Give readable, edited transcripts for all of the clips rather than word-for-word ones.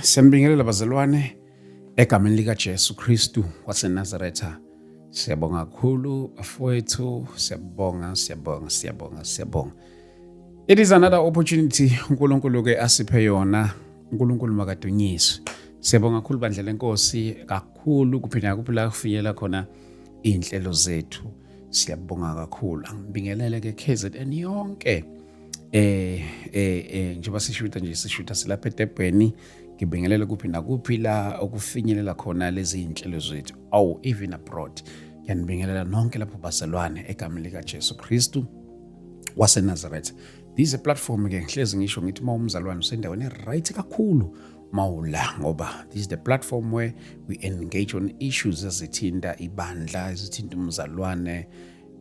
Siyambingelela bazalwane egameni lika Jesu Kristu waseNazaretha. Siyabonga kakhulu bafowethu, siyabonga. It is another opportunity uNkulunkulu ke asiphe yona. uNkulunkulu makadunyiswe. Siyabonga kakhulu bandla lenkosi kakhulu kuphinda kuphela kufikela khona inhlelo zethu. Siyabonga kakhulu. Angibingelele ke KZN yonke. Njengoba sishuta silapha eTebheni, ngibingelele kuphinda kuphila okufinyelela khona lezi inhlelo zethu. Even abroad. Ngiyanibingelela nonke lapho bazalwane egameni lika Jesu Kristu waseNazaretha. This is a platform ke ngihlezi ngisho ngithi umzalwane usendaweni right kakhulu mawula ngoba this is the platform where we engage on issues ezithinta ibandla, ezithinta umzalwane,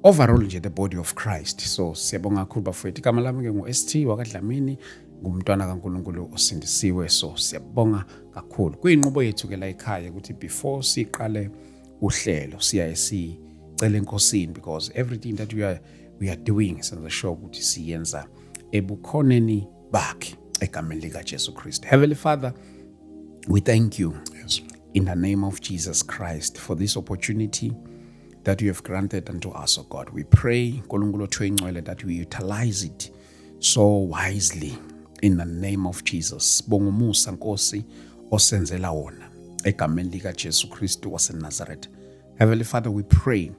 overall nje the body of Christ. So siyabonga kakhulu bafowethu. Igama lami ke ngu-ST wakwaDlamini, ngumntwana kaNkulunkulu osindisiwe. So siyabonga kakhulu. Kuyinqubo yethu ke la ekhaya ukuthi before siqale uhlelo siyaye sicela enkosini, because everything that we are doing senza sure ukuthi siyenza ebukhoneni bakhe egameni lika Jesu Christ. Heavenly Father, we thank you in the name of Jesus Christ for this opportunity that you have granted unto us, oh God. We pray Nkulunkulu Thwengcwele that we utilize it so wisely in the name of Jesus. Bongumusa Nkosi osenzela wona egameni lika Jesu Kristu waseNazaretha. Heavenly Father, we pray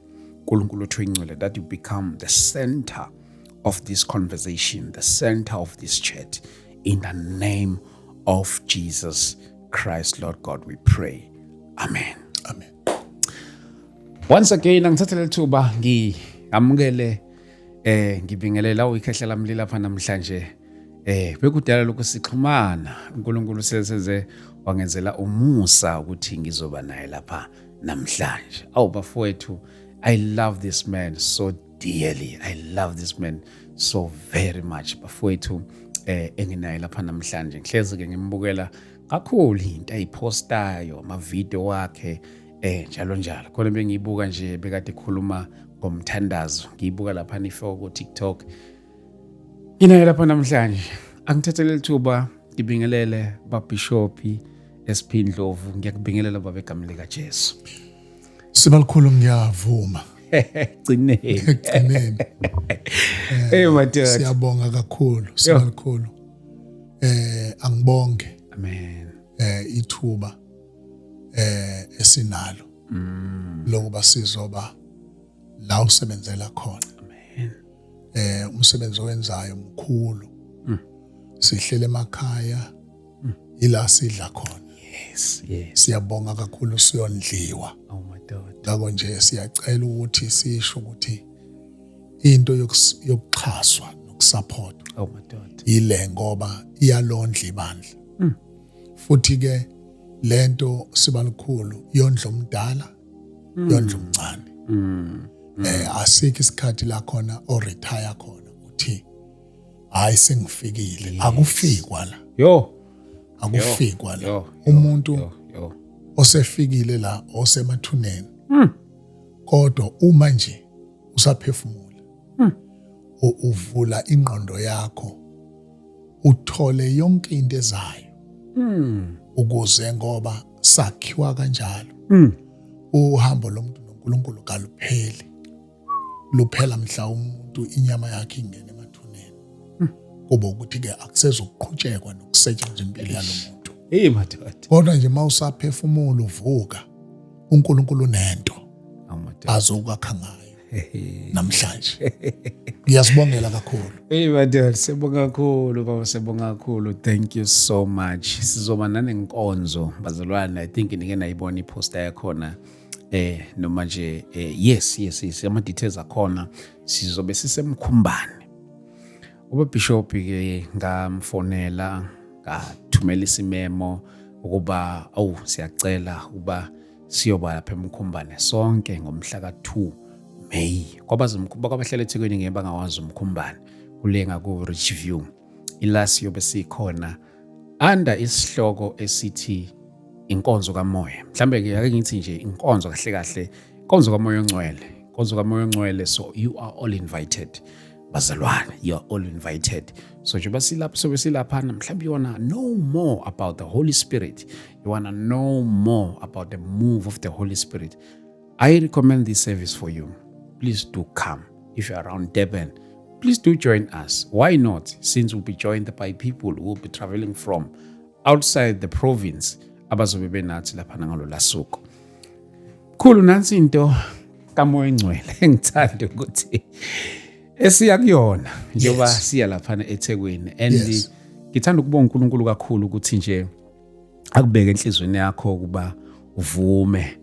Nkulunkulu Thwengcwele that you become the center of this conversation, the center of this chat, in the name of Jesus Christ, Lord God, we pray. Amen. Amen. Once again, angithathele lithuba ngiamukele ngibingelela uyikhehla lami lapha namhlanje. Bekudala lokho sixhumana, uNkulunkulu seze wangenzela umusa ukuthi ngizoba naye lapha namhlanje. Bafowethu, I love this man so dearly. I love this man so very much. Bafowethu enginaye lapha namhlanje. Ngihlezi ke ngimbukela kakhulu into ayipostayo, ama-video wakhe njalo. Khona bengiyibuka nje bekade ekhuluma ngomthandazo. Ngiyibuka lapha nifo ku TikTok. Nginaye lapha namhlanje. Angithathele lithuba ngibingelele babishopi eSphindlovu. Ngiyakubingelela baba egameni lika Jesu. Sibalikhulu ngiyavuma. Gcineni. Madoda. Siyabonga kakhulu, sibalikhulu. Angibonge. Amen. Ithuba esinalo. Lokuba sizoba la usebenzela khona. Amen. Umsebenzi owenzayo mkhulu. Sihlele emakhaya ila sidla khona. Yes. Siyabonga kakhulu siyondliwa. Madoda. Ngakho nje siyacela ukuthi sisho ukuthi into yokuxhaswa nokusupport Madoda. ile ngoba iyalondla ibandla. Futhi ke lento sibalikhulu yondla omdala, yondla omncane. Asikho isikhathi la khona o retire khona uthi hayi sengifikile. Akufikwa la. Akufikwa la. Umuntu osefikile la osemathuneni. Kodwa uma nje usaphefumula, uvula ingqondo yakho, uthole yonke into ezayo. Ukuze ngoba sakhiwa kanjalo. Uhambo lomuntu noNkulunkulu kalupheli. Luphela mhla umuntu inyama yakhe ingene emathuneni. Kuba ukuthi ke akusezokuqhutshekwa nokusetshenziswa impilo yalomuntu. Madoda. Kodwa nje mawusaphefumula uvuka, uNkulunkulu nento azokwakha ngayo namhlanje. Ngiyasibongela kakhulu. Madoda, siyabonga kakhulu baba, siyabonga kakhulu. Thank you so much. Sizoba nanenkonzo bazalwane. I think nike nayibona iposta yakhona. Noma nje yes ama details akhona. Sizobe sisemkhumbane. Ubabishop ke ngamfonela, ngathumela isimemo ukuba siyacela uba siyoba lapha emkhumbane sonke ngomhla ka2 May. Kwabahlala eThekwini ngeke bangawazi umkhumbane. Kulenga ku Richview. Ila siyobe sikhona under isihloko esithi inkonzo kamoya. Mhlambe ke ake ngithi nje inkonzo kahle inkonzo kamoya ongcwele. Inkonzo kamoya ongcwele. So you are all invited. bazalwane, you're all invited. So njengoba silapha mhlawumbe you wanna know more about the Holy Spirit, you wanna know more about the move of the Holy Spirit, I recommend this service for you. Please do come. If you're around Durban, please do join us. Why not? Since we'll be joined by people who will be traveling from outside the province, abazobe benathi lapha ngalo lasuku. Khulu nansi into kamoya engcwele engithanda ukuthi esiya kuyona njengoba siya lapha eThekwini, and ngithanda ukubonga uNkulunkulu kakhulu ukuthi nje akubeke enhlizweni yakho kuba uvume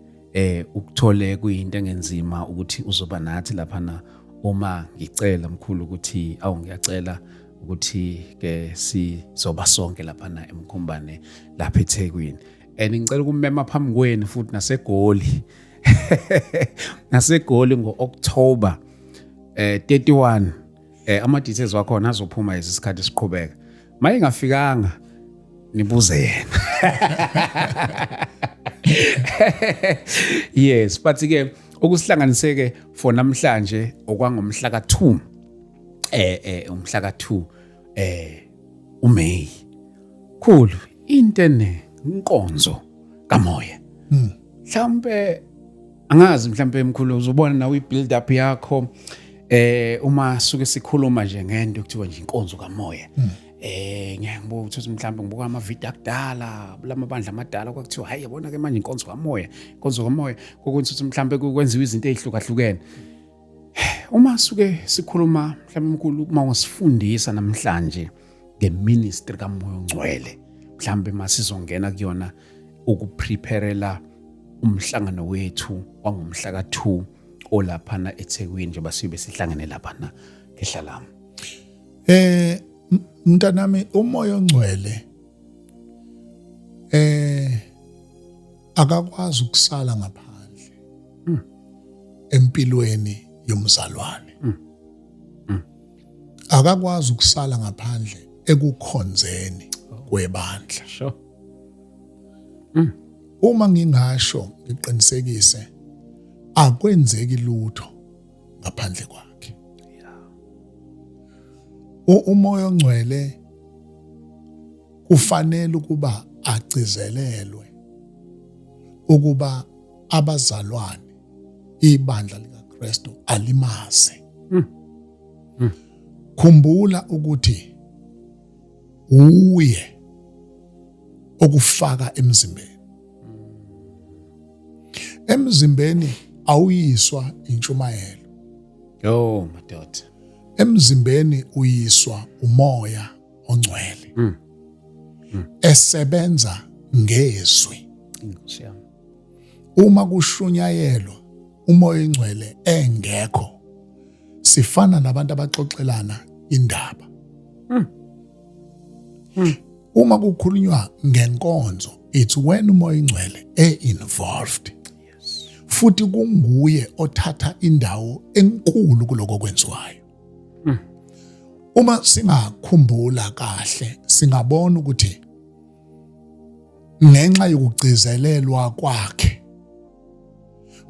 ukuthole kuyinto engenzima ukuthi uzoba nathi lapha uma ngicela mkhulu ukuthi ngiyacela ukuthi ke sizoba sonke lapha eMkhombane lapha eThekwini, and ngicela ukumema phambi kwenu futhi nasegoli ngo-October 31 ama details wakhona azophuma isikhathi esiqhubeka. Maye ngafikanga nibuze yena. Yes, but ke ukusihlanganiseke for namhlanje okwangomhla ka2 umhla ka2 uMay. Khulu intene inkonzo kamoya. Mhlambe angazi mhlambe emkhulu uzobona nawe ibuild up yakho uma suke sikhuluma nje ngento ekuthiwa nje inkonzo kamoya. Ngiyabuka ukuthi mhlambe ngibuka ama video akudala lamabandla amadala kwakuthiwa hayi yabona ke manje inkonzo kamoya kokuthi mhlambe kwenziwa izinto ezihlukahlukene. Uma suke sikhuluma mhlambe emkhulu uma usifundisa namhlanje ngeministry kamoya ongcwele, mhlambe masizongena kuyona ukupreparela umhlangano wethu wangomhla ka2 olaphana eThekwini njengoba sibe sihlangene laphana ngehlalamu. Mntanami, umoya ongcwele akakwazi ukusala ngaphandle empilweni yomzalwane. Akakwazi ukusala ngaphandle ekukhonzeni kwebandla. Sure. Uma ngingasho ngiqinisekise akwenzeki lutho ngaphandle kwakhe. Umoya ongcwele kufanele ukuba agcizelelwe ukuba abazalwane ibandla likaKristu alimaze. Khumbula ukuthi uye okufaka emzimbeni. Emzimbeni awuyiswa intshumayelo. Yo madoda. Emzimbeni uyiswa umoya ongcwele. Esebenza ngezwi. Inkosi yami. Uma kushunyayelwa umoya ongcwele engekho, sifana nabantu abaxoxelana indaba. Uma kukhulunywa ngenkonzo, it's when umoya ongcwele involved. Futhi kunguye othatha indawo enkulu kuloko kwenziwayo. Uma singakhumbula kahle, singabona ukuthi ngenxa yokugcizelelwa kwakhe,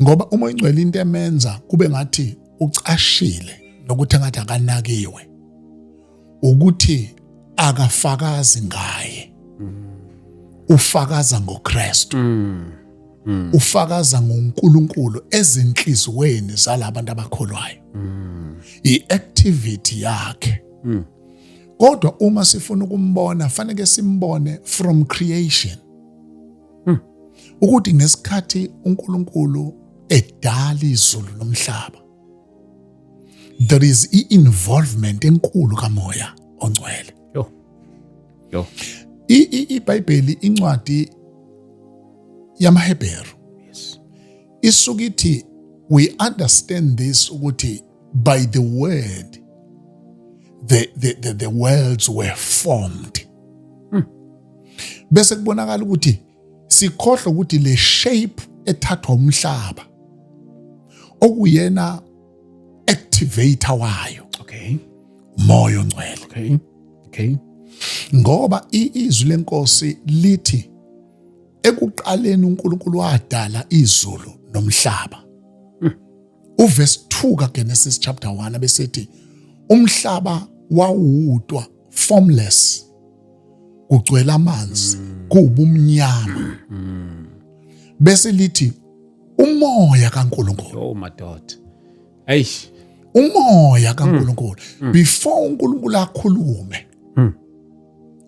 ngoba umoya ongcwele into emenza kube ngathi ucashile nokuthi ngathi akanakiwe, ukuthi akafakazi ngaye, ufakaza ngoKristu. Ufakaza ngoNkulunkulu ezinhlizweni zalabantu abakholwayo. I-activity yakhe. Kodwa uma sifuna ukumbona fanele simbone from creation. Ukuthi ngesikhathi uNkulunkulu edala izulu nomhlaba, there is involvement enkulu kamoya ongcwele. Yo. iBhayibheli incwadi yamaHebheru. Yes. Isukithi we understand this ukuthi by the word the worlds were formed. Bese kubonakala ukuthi sikhohlwa ukuthi le shape ethathwa umhlaba okuyena activator wayo. Okay. Moya ongcwele. Okay. Ngoba izwi lenkosi lithi ekuqaleni uNkulunkulu wadala izulu nomhlaba. Uverse 2 kaGenesis chapter 1 abesethi umhlaba wawudwa, formless, kugcwele amanzi, kubumnyama. Bese lithi umoya kaNkulunkulu. Oh madoda. Eish. Umoya kaNkulunkulu. Before uNkulunkulu akhulume,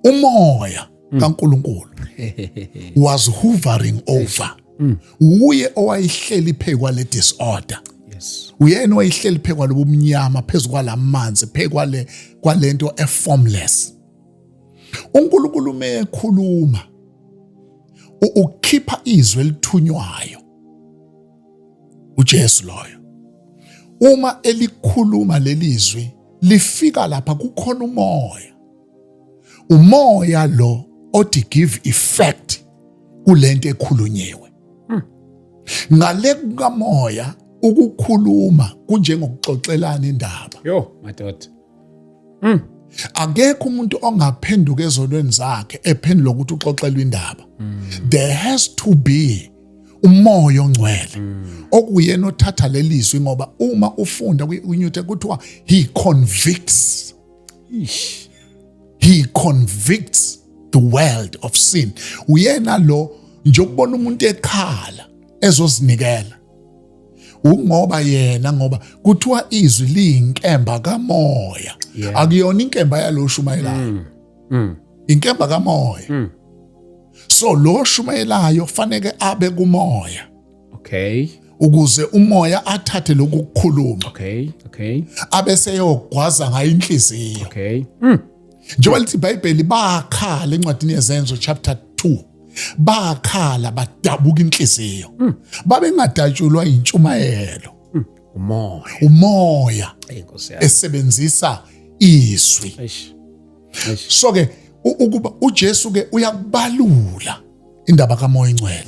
umoya kaNkulunkulu was hovering over. Uye owayihleli phezu kwale disorder. Yes. Uyena owayihleli phezu kwalobu mnyama, phezu kwalamanzi, phezu kwalento formless. uNkulunkulu mekhuluma ukhipha izwi elithunywayo. uJesu loyo. Uma elikhuluma lelizwi lifika lapha kukhona umoya. Umoya lo othi give effect kulento ekhulunyiwe. Ngale kukamoya ukukhuluma kunjengokuxoxelana indaba. Yo madoda. Akekho umuntu ongaphenduka ezonweni zakhe ephendula ukuthi uxoxelwe indaba. There has to be umoya ongcwele okuyena othatha lelizwi, ngoba uma ufunda kwiNyuthe kuthiwa he convicts. He convicts the world of sin. Uyena lo nje ukubona umuntu ekhala ezozinikela. Ngoba yena, ngoba kuthiwa izwi liyinkemba kamoya. Akuyona inkemba yalo shumayelayo. Inkemba kamoya. So lo shumayelayo fanele abe kumoya. Okay. Ukuze umoya athathe lokhu kukhuluma. Okay. Abe seyogwaza ngayo inhliziyo. Okay. Njengoba lithi iBhayibheli bakhala encwadini yeZenzo chapter 2. Bakhala badabuka inhliziyo. Babengadatshulwa intshumayelo. Umoya esebenzisa izwi. So ke ukuba uJesu ke uyakubalula indaba kaMoya Ingcwele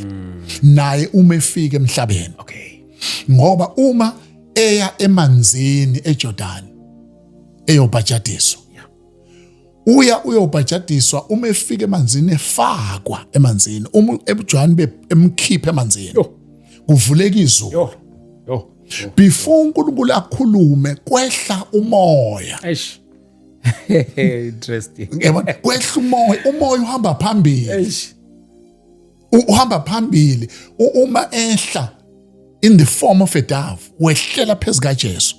naye uma efika emhlabeni. Okay. Ngoba uma eya emanzini eJordan eyobhajadiswa, uyobhajadiswa uma efika emanzini, efakwa emanzini, uma ebuJohane emkhipha emanzini, kuvuleka izulu. Yo. Before uNkulunkulu akhulume kwehla umoya. Eish. Interesting. Kwehla umoya uhamba phambili. Eish. Uhamba phambili uma ehla in the form of a dove, wehlela phezu kaJesu.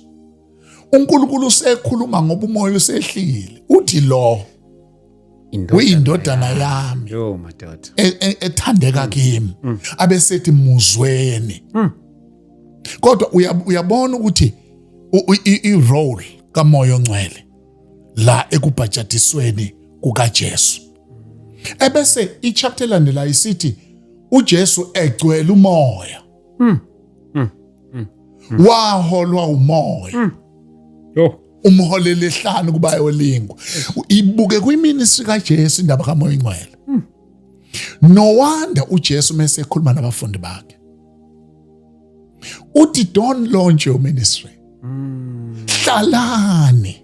uNkulunkulu usekhuluma ngoba umoya usehlile. Uthi lo uyindodana yami. Yo madoda. Ethandeka kimi. Abesethi muzweni. Kodwa uyabona ukuthi i-role kaMoya Ongcwele la ekubhajadisweni kukaJesu. Ebese ichapter elandela isithi uJesu egcwele umoya. Waholwa umoya. Yo. Umholele ehlanu kuba yolingwa. Ibuke kwiministry kaJesu indaba kaMoya Ingcwele. No wonder uJesu mase ekhuluma nabafundi bakhe. Uthi don't launch your ministry. Hlalani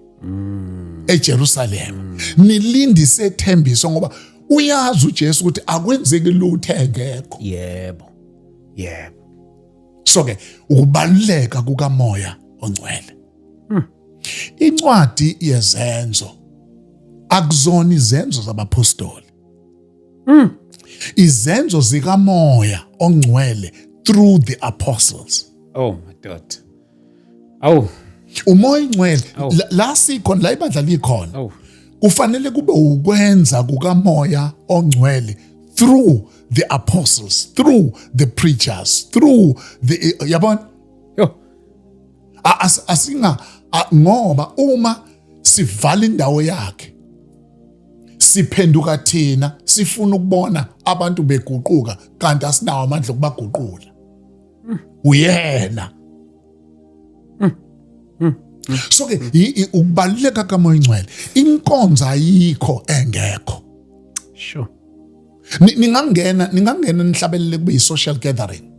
eJerusalem. Nilindise ithembiso ngoba uyazi uJesu ukuthi akwenzeki lutho engekho. Yebo. So ke ukubaluleka kukaMoya Ongcwele. Incwadi yezenzo akuzona izenzo zabapostoli. Izenzo zikaMoya Ongcwele through the apostles. Oh my God. Oh. Umoya Ingcwele la sikhona, la ibandla likhona. Kufanele kube ukwenza kukaMoya Ongcwele through the apostles, through the preachers, through the yabona. Yo. Asinga ngoba uma sivala indawo yakhe, siphenduka thina sifuna ukubona abantu beguquka kanti asinawo amandla okubaguqula. Uyena. So ke ukubaluleka kaMoya Ingcwele, inkonzo ayikho engekho. Sure. Ningangena nihlabelele kube social gathering.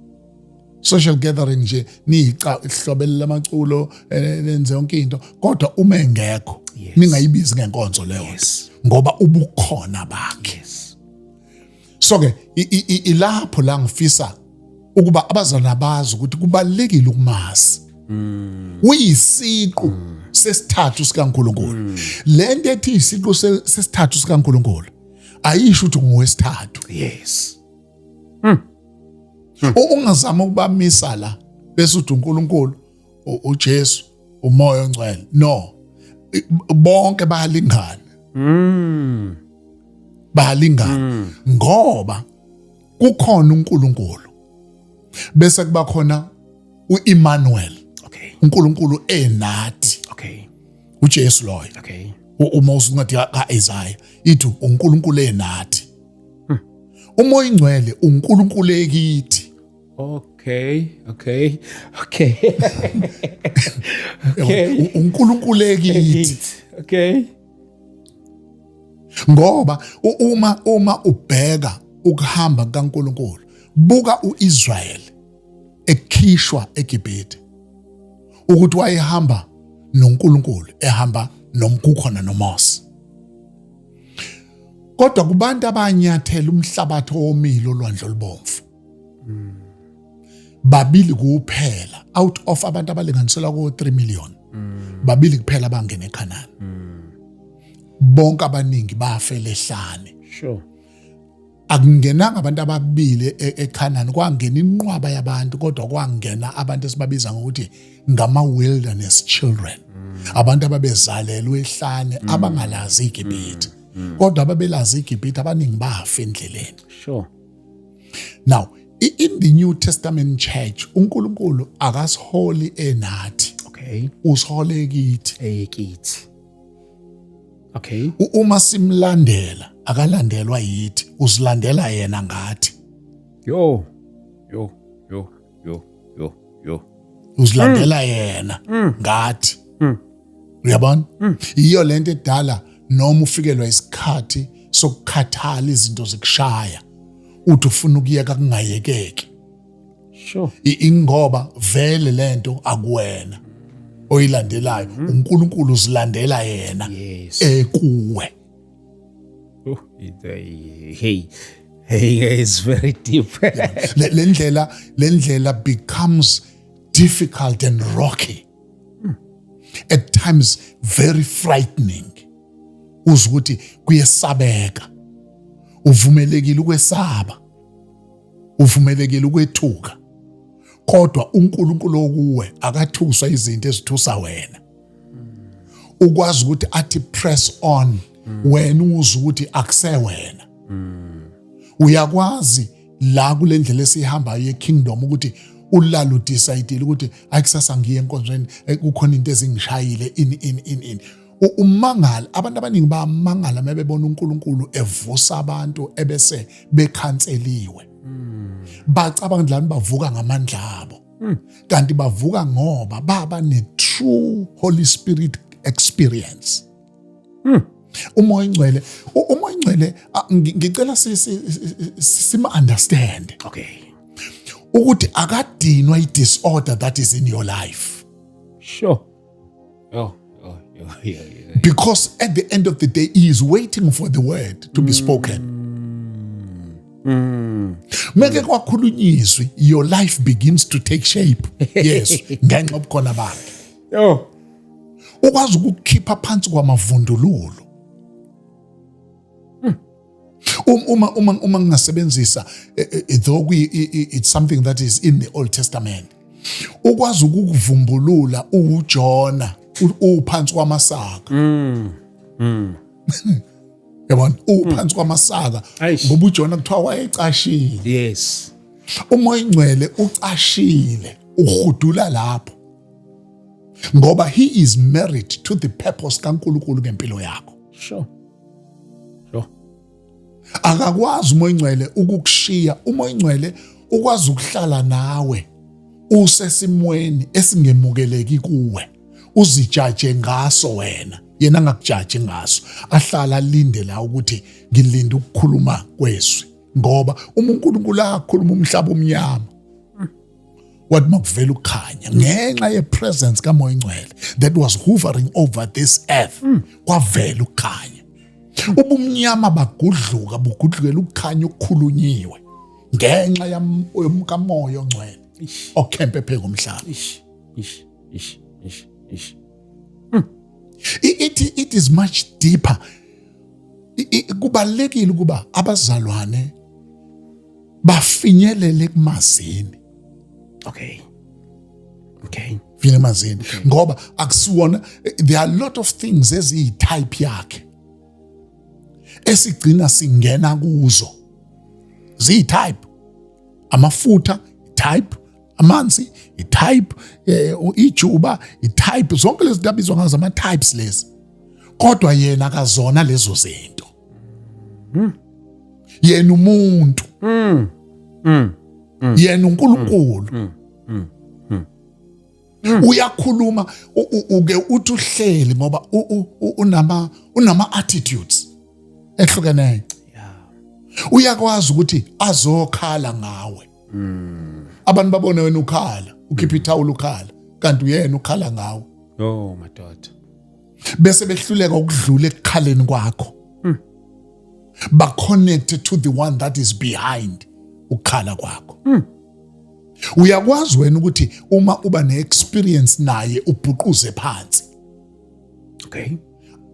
Social gathering nje nihlobelele amaculo nenze yonke into, kodwa uma engekho ningayibizi ngenkonzo leyo ngoba ubukhona bakhe. So ke ilapho la ngifisa ukuba abazalwane bazi ukuthi kubalekile ukumazi uyisiqu sesithathu sikaNkulunkulu. Lento ethi isiqu sesithathu sikaNkulunkulu ayisho ukuthi ngowesithathu. Yes. Ungazama ukubamisa la bese uthi uNkulunkulu, uJesu, uMoya oNgcwele. No. Bonke bayalingana. Bayalingana ngoba kukhona uNkulunkulu. Bese kuba khona uEmmanuel. Okay. uNkulunkulu enathi. Okay. uJesu loyo. Okay. uMoses ngathi kaIsaiah ithi uNkulunkulu enathi. uMoya oNgcwele uNkulunkulu ekithi. Okay. Okay. Okay. Okay. uNkulunkulu ekithi. Okay. Ngoba uma ubheka ukuhamba kaNkulunkulu, buka uIsrael ekhishwa eGibhithe ukuthi wayehamba noNkulunkulu, ehamba nomkukhona noMose. Kodwa kubantu abanyathela umhlabathi owomile olwandle olubomvu, babili kuphela out of abantu abalinganiselwa ku-3 million, babili kuphela bangena eKhanani. Bonke abaningi bafela ehlane. Sure. Akungenanga abantu ababili eKhanani, kwangena inqwaba yabantu, kodwa kwangena abantu esibabiza ngokuthi ngama-wilderness children. Abantu ababezalelwe ehlane, abangalazi iGibhithe. Kodwa ababelazi iGibhithe abaningi bafa endleleni. Sure. Now, in the New Testament church, uNkulunkulu akasiholi enathi. Okay. Usihole kithi. Ekithi. Okay. Uma simlandela, akalandelwa yithi, usilandela yena ngathi. Yo. Usilandela yena ngathi. Uyabona? Iyo lento edala noma ufikelwa isikhathi sokukhathala izinto zikushaya, uthi ufuna ukuyeka kungayekeki. Sure. Ingoba vele lento akuwena oyilandelayo, uNkulunkulu usilandela yena ekuwe. Oh, hey, it's very deep. Lendlela becomes difficult and rocky. At times very frightening. Uzukuthi kuyesabeka. Uvumelekile ukwesaba. Uvumelekile ukwethuka. Kodwa uNkulunkulu okuwe akathuswa izinto ezithusa wena. Ukwazi ukuthi athi press on wena uzwe ukuthi akusewena. Uyakwazi la kule ndlela esihambayo yeKingdom ukuthi ulala udecide ukuthi ayikusasa ngiye enkonzweni kukhona into ezingishayile in umangala. Abantu abaningi bamangala mebebona uNkulunkulu evusa abantu ebese bekhanseliwe. Bacabanga ndlani bavuka ngamandla abo. Kanti bavuka ngoba baba ne true Holy Spirit experience. Umoya ONgcwele ngicela sima understand. Okay. Ukuthi akadinwa i-disorder that is in your life. Sure. Yeah. Because at the end of the day, he is waiting for the word to be spoken. Meke kwakhulunyizwi, your life begins to take shape. Yes, ngenxa obukhona bakhe. Yo. Ukwazi ukukhipha phansi kwamavundululo. Uma ngingasebenzisa though it's something that is in the Old Testament. Ukwazi ukukuvumbulula uJona uphansi kwamasaka. Yabona uphansi kwamasaka ngoba uJona kuthiwa wayecashile. Yes. Umoya ONgcwele ucashile, uhudula lapho. Ngoba he is married to the purpose kaNkulunkulu ngempilo yakho. Sure. Akakwazi umoya ONgcwele ukukushiya. Umoya ONgcwele ukwazi ukuhlala nawe usesimweni esingemukeleki kuwe, uzijaje ngaso wena, yena angakujaji ngaso. Ahlala alinde la ukuthi ngilinde ukukhuluma kwezwi, ngoba uNkulunkulu akhuluma umhlaba omnyama wathi makuvela ukukhanya ngenxa yepresence kaMoya ONgcwele that was hovering over this earth. Kwavela ukukhanya. Ubumnyama bagudluka bugudlukela ukukhanya okukhulunyiwe ngenxa kaMoya ONgcwele okhempe pheko umhlaba. It is much deeper. Kubalekile ukuba abazalwane bafinyelele kumazini. Okay. Finyelele kumazini. Ngoba akusiwona, there are a lot of things eziyi-type yakhe esigcina singena kuzo. Ziyi-type. Amafutha, type. Amanzi, i-type. Ijuba, i-type. Zonke lezi zinto abizwa ngazo ama-types lezi. Kodwa yena akazona lezo zinto. Yena umuntu. Yena uNkulunkulu. Uyakhuluma uke uthi uhleli ngoba unama attitudes ehlukeneyo. Uyakwazi ukuthi azokhala ngawe. Abantu babone wena ukhala, ukhipha ithawula ukhala, kanti uyena ukhala ngawe. Oh madoda. Bese behluleka ukudlula ekukhaleni kwakho. Ba connected to the one that is behind ukhala kwakho. Uyakwazi wena ukuthi uma uba neexperience naye ubhuquze phansi. Okay.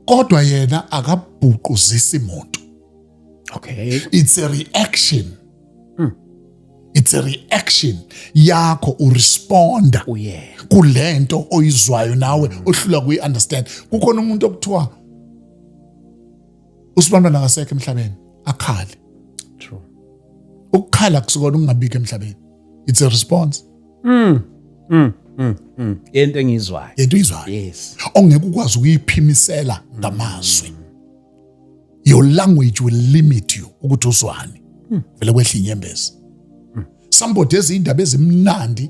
Kodwa yena akabhuquzisi umuntu. Okay. It's a reaction. It's a reaction yakho uresponda kulento oyizwayo nawe ohlula kuyi-understand. Kukhona umuntu okuthiwa usibambana ngasekho emhlabeni akhale. True. Ukukhala kusukona ungabikho emhlabeni. It's a response. Into engizwayo. Into uyizwayo. Yes. Ongeke ukwazi ukuyiphimisela ngamazwi. Your language will limit you ukuthi uzwane. Vele kwehla inyembezi. Somebody ezindaba ezimnandi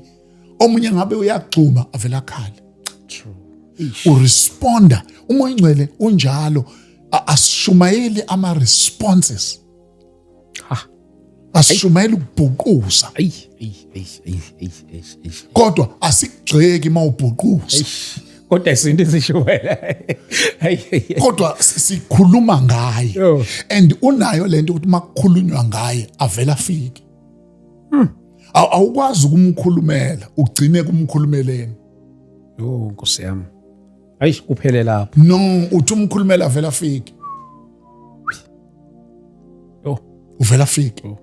omunye ngabe uyagxuma avela akhale. True. Uresponda. Umoya Ngcwele unjalo, asishumayeli ama responses. Asishumayeli ukubhuquza. Kodwa asikugxeki mawubhuquza. Kodwa izinto ezishumayela. Kodwa sikhuluma ngaye. And unayo lento ukuthi makukhulunywa ngaye avela afike. Awukwazi ukumkhulumela, ugcine kumkhulumeleni. Nkosi yami. Kuphele lapho. No, uthi umkhulumela avela afike. Uvela afike.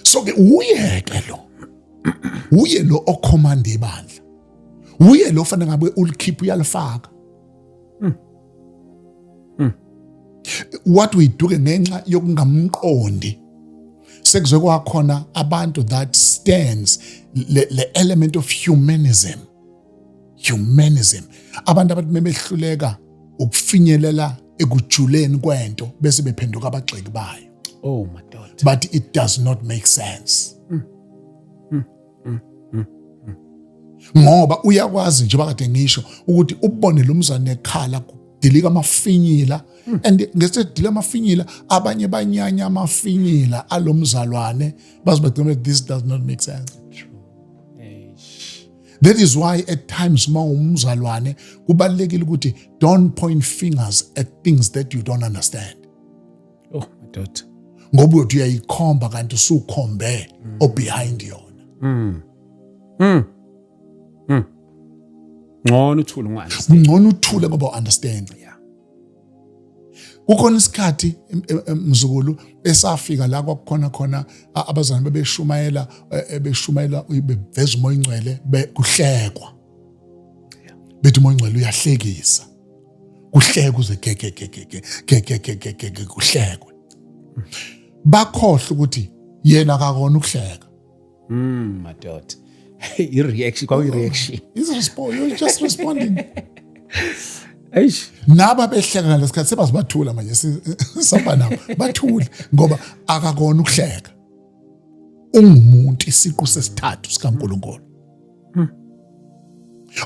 So ke uyeke lo. Uye lo ocommand ibandla. Uye lo fanele ngabe ulikhipha uyalifaka. What we do ngenxa yokungamqondi. Sekuzwe kwakhona abantu that stands le element of humanism. Abantu abathi mebehluleka ukufinyelela ekujuleni kwento bese bephenduka abagxeki bayo. Oh my God. But it does not make sense. Ngoba uyakwazi nje bakade ngisho ukuthi ubone lo mzane ekhala kudilika amafinyila and ngesedila amafinyila abanye banyanya amafinyila alomzalwane bazibagcina this does not make sense. That is why at times umzalwane kubalekile ukuthi don't point fingers at things that you don't understand. Oh my God. Ngoba uthi uyayikhomba kanti usukhombe behind yona. Ngcono uthule ngwane. Ngcono uthule ngoba understand. Kukhona isikhathi mzukulu esafika la kwakukhona khona abazalwane bebeshumayela beveza umoya Ngcwele kuhlekwa. Bethi umoya Ngcwele uyahlekisa. Kuhlekwa uze kuhlekwe. Bakhohle ukuthi yena akakona ukuhleka. Madoda. I-reaction kwakuyi-reaction. You're just responding. Eish. Naba behleka ngalesikhathi sebazibathula manje sihamba nabo bathule ngoba akakona ukuhleka. Ungumuntu isiqu sesithathu sikaNkulunkulu.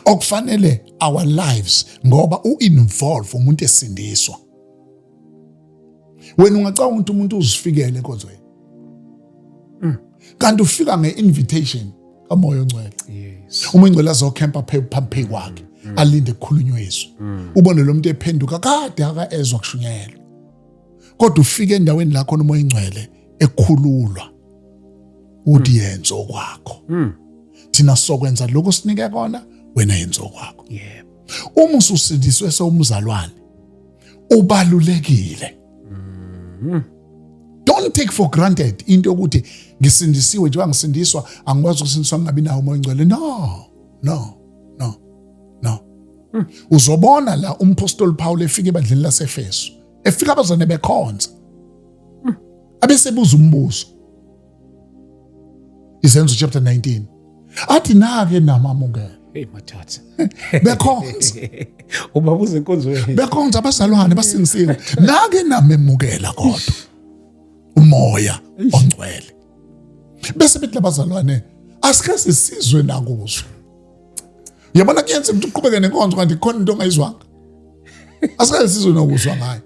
Okufanele our lives ngoba uinvolve umuntu esindiswa. Wena ungacabanga ukuthi umuntu uzifikele enkonzweni. Kanti ufika nge-invitation kaMoya Ngcwele. Yes. Umoya Ngcwele azokhempa phambi kwakhe. Alinde kukhulunywe izwi. Ubone lo muntu ephenduka kade akaezwa kushunyelwa. Kodwa ufike endaweni la khona umoya Ngcwele ekhululwa. Uthi yenzo kwakho. Thina sokwenza lokho sinike kona wena yenzo kwakho. Yebo. Uma ususindiswe sewumzalwane ubalulekile. Don't take for granted into yokuthi ngisindisiwe njengoba ngisindiswa angikwazi ukusindiswa ngingabi nawo umoya ongcwele. No. Uzobona la umpostoli Paul efika ebandleni laseFeso. Efika abazane bekhonza. Abesebuza umbuzo. Izenzo chapter 19. Athi nake namamukela. Hey madoda. Bekhonza. Ubabuza inkonzo yethu. Bekhonza abazalwane basindisiwe. Nake namemukela kodwa. Umoya ongcwele. Bese bethi labazalwane asike sisizwe nakuzo. Yabona kuyenza ukuthi uqhubeke nenkonzo kanti khona into ongayizwanga. Asike sisizwe nakuzwa ngayo.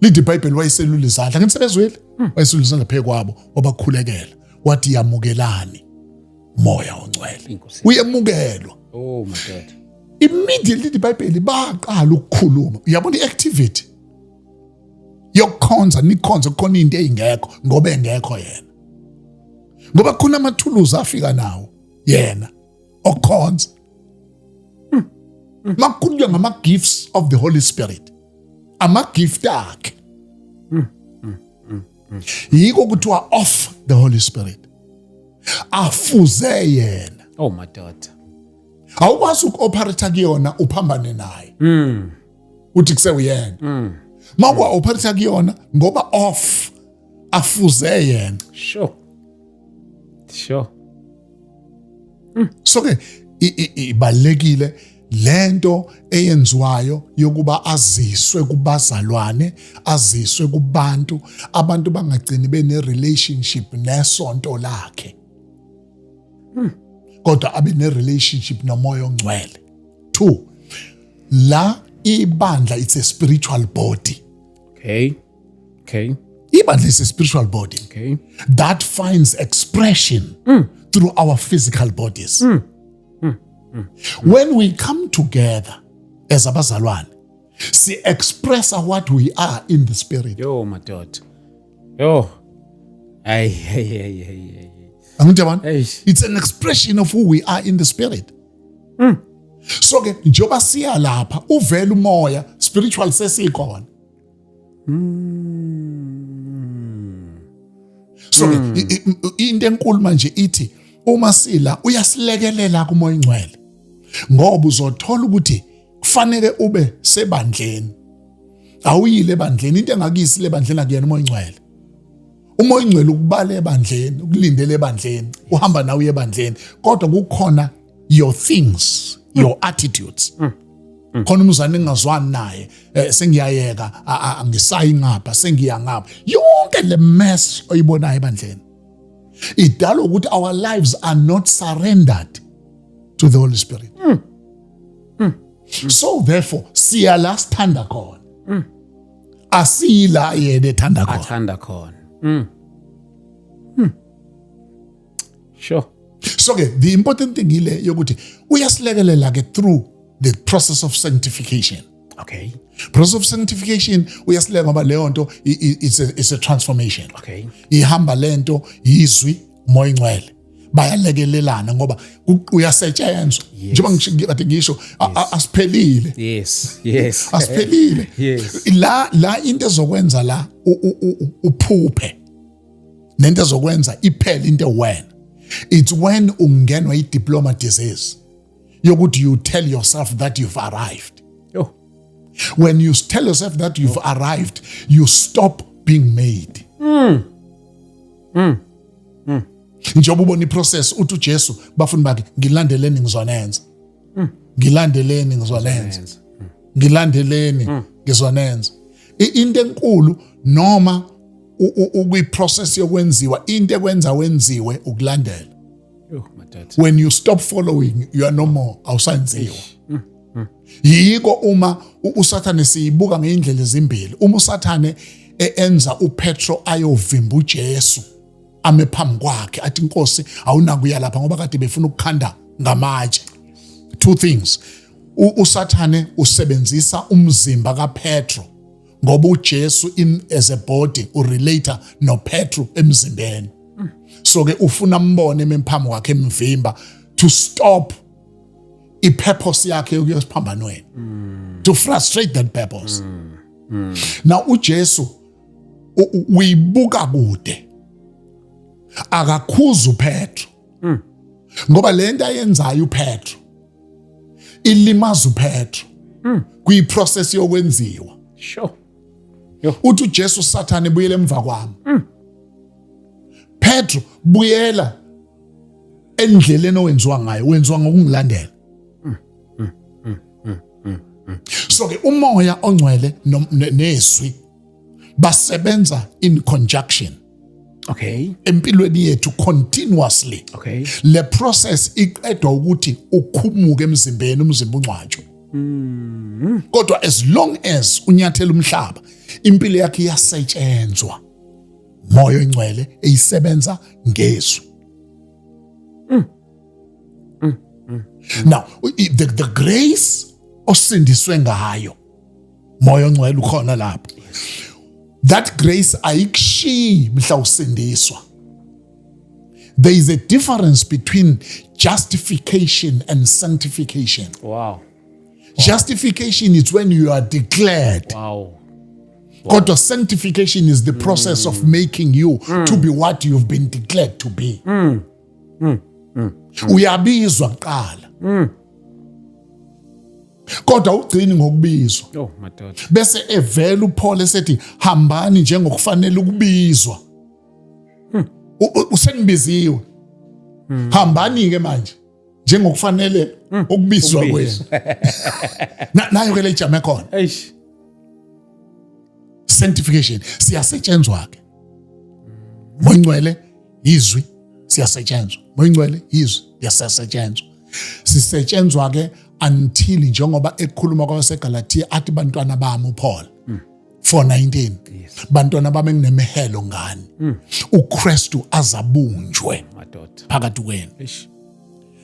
Lithi iBhayibheli wayeselula izandla ngisebezwile. Wayeselula izandla phe kwabo obakhulekela. Wathi yamukelani moya ongcwele. Uyemukelwa. Oh my God. Immediately iBhayibheli baqala ukukhuluma. Uyabona iactivity yokukhonza nikhonza khona into engekho ngoba engekho yena. Ngoba khona amathuluzi afika nawo yena okhonza. Makukhulunywa ngama gifts of the Holy Spirit. Ama gift akhe. Yiko kuthiwa of the Holy Spirit. Afuze yena. Oh madoda. Awukwazi ukuoperate kuyona uphambane naye. Uthi kusewuyena. Makwa operate kuyona ngoba off afuze yena. Sure. So ke ibalekile lento eyenziwayo yokuba aziswe kubazalwane, aziswe kubantu, abantu bangagcini bene relationship nesonto lakhe. Kodwa abe ne relationship nomoya ongcwele. 2. La ibandla it's a spiritual body. Okay. Ibandla is a spiritual body. Okay. That finds expression through our physical bodies. When we come together as abazalwane, see express what we are in the spirit. Yo madoda. Yo. Ay. It's an expression of who we are in the spirit. So ke njoba siya lapha uvela umoya spiritual sesikhona. So into enkulu manje ithi uma sila uyasilekelela kumoya ongcwele. Ngoba uzothola ukuthi kufanele ube sebandleni. Awuyile ebandleni into engakuyisi lebandleni akuyena umoya ongcwele. Umoya ongcwele ukubala ebandleni, ukulindele ebandleni, uhamba nawe ebandleni. Kodwa kukhona your things, your attitudes. Khona umzane engazwani naye, sengiyayeka, angisayi ngapha, sengiya ngapha. Yonke le mess oyibonayo ebandleni. Idala ukuthi our lives are not surrendered to the Holy Spirit. So therefore, siya la sithanda khona. Asila yena ethanda khona. Athanda khona. Sure. So the important thing ile yokuthi uyasilekelela ke through the process of sanctification. Okay. Process of sanctification uyasilekelela ngoba leyo nto it's a transformation. Okay. Ihamba lento izwi moya ongcwele. Bayalekelelana ngoba uyasetshenzwa. Njengoba ngikade ngisho asiphelile. Yes. Asiphelile. Yes. La into ezokwenza la uphuphe. Nento ezokwenza iphele into wena. It's when ungenwa i-diploma disease. Yokuthi you tell yourself that you've arrived. Yo. When you tell yourself that you've arrived, you stop being made. Njengoba ubona iprocess uthi uJesu bafuna bakhe ngilandeleni ngizonenza. Ngilandeleni ngizonenza. Ngilandeleni ngizonenza. Into enkulu noma ukuyiprocess yokwenziwa into ekwenza wenziwe ukulandela. Yo madoda. When you stop following you are no more awusanziwa. Yiko uma uSathane siyibuka ngeindlela ezimbili. Uma uSathane enza uPetro ayovimba uJesu ame phambi kwakhe athi inkosi awunakuya lapha ngoba kade befuna ukukhanda ngamatshe. 2 things. uSathane usebenzisa umzimba kaPetro ngoba uJesu in as a body urelator noPetro emzimbeni. So ke ufuna mbone emphambi kwakhe emvimba to stop i-purpose yakhe yokuyosiphambanweni, to frustrate that purpose. Now uJesu uyibuka kude, akakhuza uPetro, ngoba lento ayenzayo uPetro ilimaza uPetro kwi-process yokwenziwa. Sure. Uthi uJesu Sathane buyele emva kwami. Petro buyela endleleni owenziwa ngayo, wenziwa ngokungilandela. So ke umoya ongcwele nezwi basebenza in conjunction. Okay. Empilweni yethu continuously. Okay. Le process iqedwa ukuthi ukhumuke emzimbeni, umzimba ungcwatshwe. Kodwa as long as unyathela umhlaba, impilo yakhe iyasetshenzwa. Moya ongcwele eyisebenza ngezwi. Now, the grace osindiswe ngayo, moya ongcwele ukhona lapho. That grace ayikushi mhla usindiswa. There is a difference between justification and sanctification. Wow. Justification is when you are declared. Wow. Kodwa sanctification is the process of making you to be what you've been declared to be. Uyabizwa kuqala. Kodwa ugcini ngokubizwa. Oh, madoda. Bese evela uPaul esethi hambani njengokufanele ukubizwa. Usengibiziwe. Hambani ke manje njengokufanele ukubizwa kwenu. Nayo ke le jama khona. Eish. Sanctification siyasetshenzwa ke. Moya ongcwele izwi siyasetshenzwa. Moya ongcwele izwi siyasetshenzwa. Sisetshenzwa ke until njengoba ekhuluma kwaseGalatia athi bantwana bami uPaul 4:19, bantwana bami enginemehelo ngani, uKristu azabunjwe phakathi kwenu.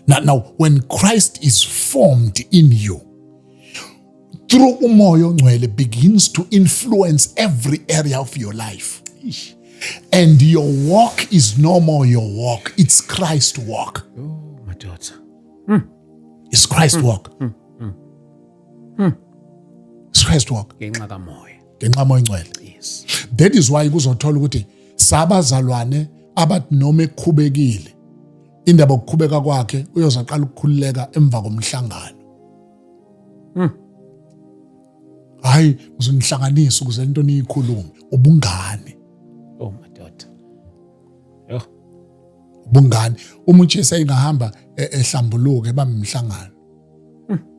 Now when Christ is formed in you, through umoya ongcwele begins to influence every area of your life. And your walk is no more your walk, it's Christ's walk. Oh, my daughter. It's Christ's walk. It's Christ's walk. Ngenxa kamoya. Ngenxa moya ongcwele. Yes. That is why kuzothola ukuthi sabazalwane abathi noma ekhubekile indaba yokukhubeka kwakhe uyozaqala ukukhululeka emva komhlangano. Hayi uzonihlanganisa ukuze into niyikhulume ubungane. Oh, my daughter. Yo. Ubungane umuntu esayingahamba ehlambuluke bamhlangano.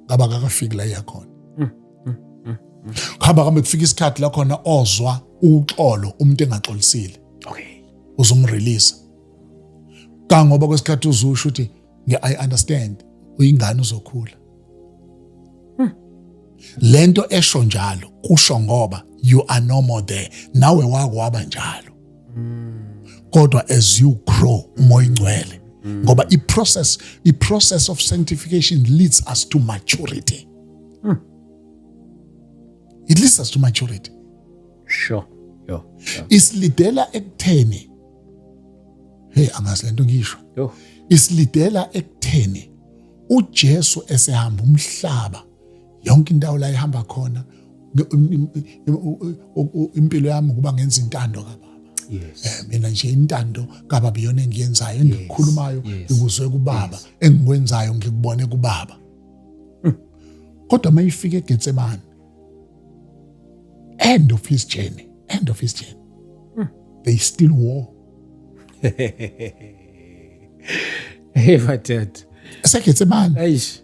Ngaba akafiki la yakhona. Khaba kambe kufika isikhathi la khona ozwa uxolo umuntu engaxolisile. Okay. Uzomrelease. Kangoba kwesikhathi uzusho ukuthi I understand uyingane uzokhula. Lento esho njalo kusho ngoba you are no more there. Nawe wakwaba njalo. Kodwa as you grow umoya ongcwele ngoba i-process of sanctification leads us to maturity. It leads us to maturity. Sure. Yo. Isilidela ekutheni. Hey, angazi lento ngisho. Yo. Isilidela ekutheni uJesu esehamba umhlaba yonke indawo la ihamba khona impilo yami kuba ngenza intando kaBaba. Yes. Mina nje intando kaBaba iyona engiyenzayo engikhulumayo ikuzwe kuBaba engikwenzayo ngikubone kuBaba. Kodwa mayifika eGetsemane, end of his journey, they still war. Hey, my dad. eseGetsemane Eish.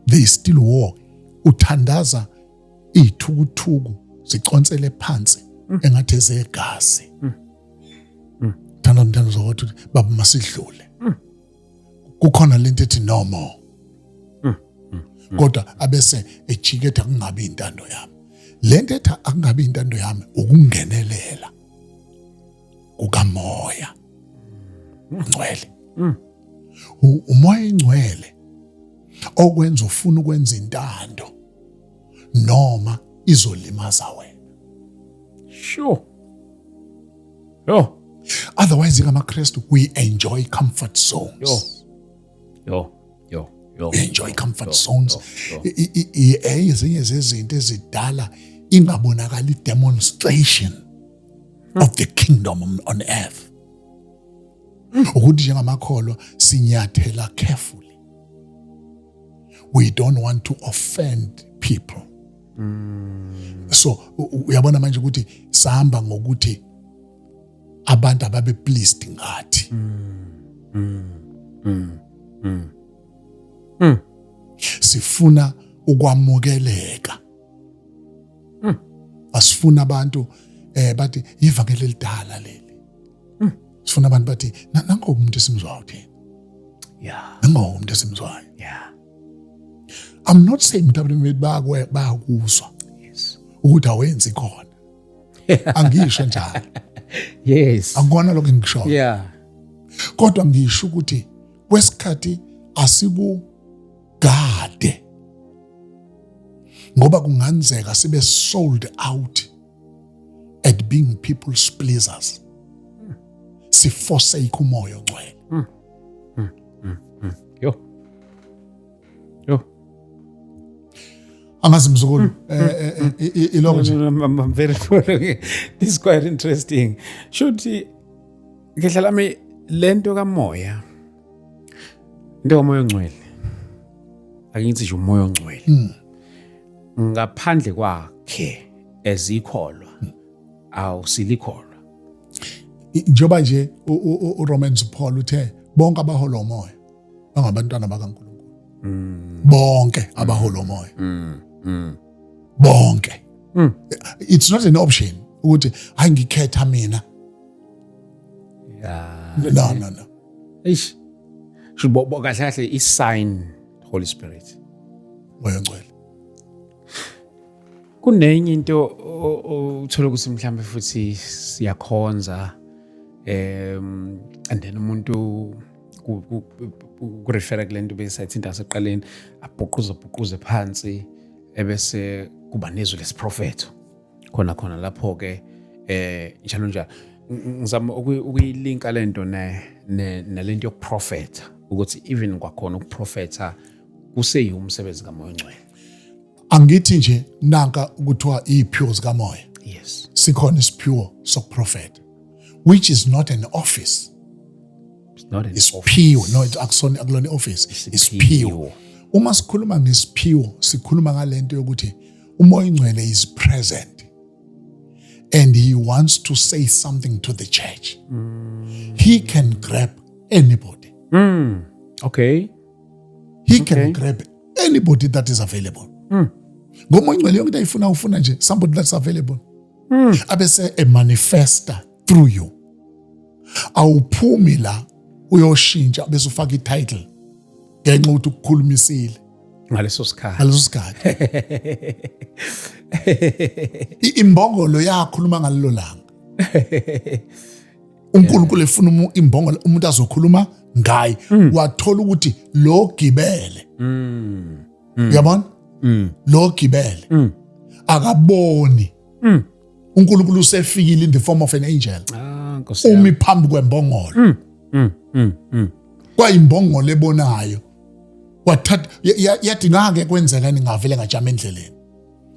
they still war. Uthandaza izithukuthuku ziconsele phansi engathi zegazi. Thanda mntana zokuthi baba masidlule. Kukhona lento ethi no more. Kodwa abese ejiketha kungabi intando yami. Lento ethi akungabi intando yami ukungenelela kukamoya ongcwele. Umoya ongcwele okwenza ufuna ukwenza intando noma izolimaza wena. Sure. Yo. Otherwise ngamaKristu we enjoy comfort zones. Yo. Yo. Enjoy comfort zones. Ezinye zezinto ezidala ingabonakala i-demonstration of the kingdom on earth. Ukuthi njengamakholwa sinyathela carefully. We don't want to offend people. So uyabona manje ukuthi sahamba ngokuthi abantu ababe pleased ngathi. Sifuna ukwamukeleka. Asifuna abantu bathi ivangeli elidala leli. Sifuna abantu bathi nango umuntu esimzwayo thina. Yeah. Nango umuntu esimzwayo. Yeah. I'm not saying ukuthi abantu bayakuzwa. Yes. Ukuthi awenzi khona. Angisho njalo. Yes. Akona lokho ngisho. Yeah. Kodwa ngisho ukuthi kwesikhathi asikugade. Ngoba kungenzeka sibe sold out at being people's pleasers. Siforsake umoya ongcwele. Yo. Angazi mzukulu iloko nje. I'm very following. This is quite interesting. Should ngihlala mi lento kamoya. Into kamoya ongcwele. Akingithi nje umoya ongcwele. Ngaphandle kwakhe ezikholwa awusilikholwa. Njoba nje uRomans Paul uthe bonke abahola umoya bangabantwana bakaNkulunkulu. Bonke abahola umoya. Bonke. It's not an option ukuthi hayi ngikhetha mina. Yeah. No. Eish. Shubo kahle is sign Holy Spirit. Moya ongcwele. Kunenye into uthola ukuthi mhlambe futhi siyakhonza and then umuntu ku refer kulento besayithi into aseqaleni abhuquze phansi ebese kuba nezwi lesiprofeto khona lapho ke njalo ngizama ukuyilinka lento nalento yokuprofeta ukuthi even kwakhona ukuprofeta kuseyi umsebenzi kaMoya Ongcwele. Angithi nje nanka ukuthiwa ipure zikamoya. Yes. Sikhona isipure sokuprofeta, which is not an office. It's pure. No, akulona office. It's pure. Uma sikhuluma ngesipure, sikhuluma ngalento yokuthi uMoya Ongcwele is present and he wants to say something to the church. He can grab anybody. Okay. He can grab anybody that is available. Ngomoya Ongcwele yonke ayifuna ufuna nje somebody that's available. Abese manifesta through you. Awuphumi la uyoshintsha bese ufaka i-title ngenxa ukuthi ukukhulumisile ngaleso sikhathi. Imbongolo yakhuluma ngalelo langa. uNkulunkulu efuna imbongolo umuntu azokhuluma ngaye wathola ukuthi lo gibele. Uyabona? Lo gibele akaboni. uNkulunkulu usefikile in the form of an angel. Umi phambi kwembongolo. Kwayimbongolo ebonayo. Wathatha yathi ngake kwenzeka ningavele ngajama endleleni.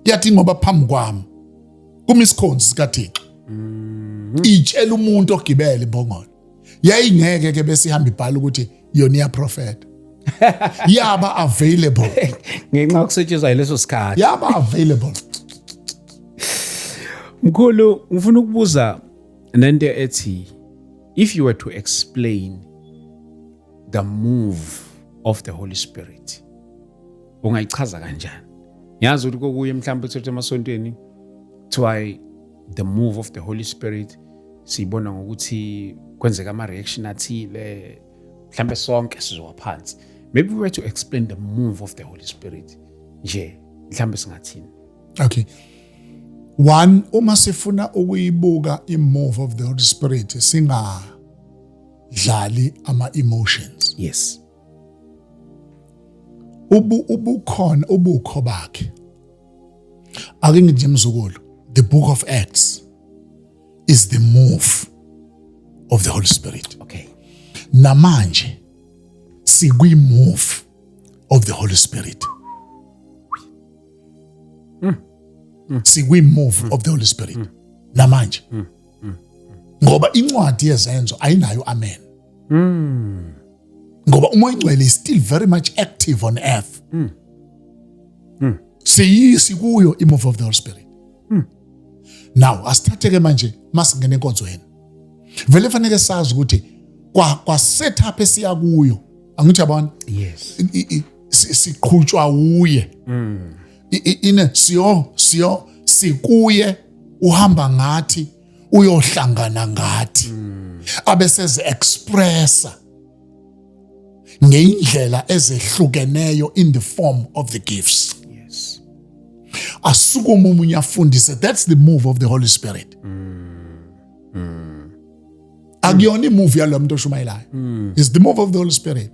Yathi ngoba phambi kwami kumisikhonzi sikaThixo. Itshela umuntu ogibele imbongolo. Yayingeke ke bese ihamba ibhala ukuthi yona iya prophet. Yaba available. Ngenxa yokusetshenziswa leso sikhathi. Yaba available. Mkhulu ngifuna ukubuza nento ethi if you were to explain the move of the Holy Spirit ungayichaza kanjani? Ngiyazi ukuthi kokuye mhlawumbe uthethe emasontweni why the move of the Holy Spirit sibona ngokuthi kwenzeka ama reaction athile mhlawumbe sonke sizwa phansi. Maybe we were to explain the move of the Holy Spirit nje mhlawumbe singathini. Okay. One, uma sifuna ukuyibuka imove of the Holy Spirit singadlali ama emotions. Yes. Ubukho bakhe. Ake ngithi mzukulu, the book of Acts is the move of the Holy Spirit. Okay. Namanje sikwi-move of the Holy Spirit. Sikwi-move of the Holy Spirit. Namanje. Ngoba incwadi yezenzo ayinayo amen. Ngoba umoya ingcwele is still very much active on earth. Sikuyo i-move of the Holy Spirit. Now, asithatheke manje masingena enkonzweni. Vele fanele sazi ukuthi kwa setup esiya kuyo. Angithi yabona? Yes. Siqhutshwa uye. Sikuye uhamba ngathi uyohlangana ngathi. Abeseze expressa ngeindlela ezehlukeneyo in the form of the gifts. Yes. Asukuma umunye afundise. That's the move of the Holy Spirit. Akuyona imove yalo muntu oshumayelayo. It's the move of the Holy Spirit.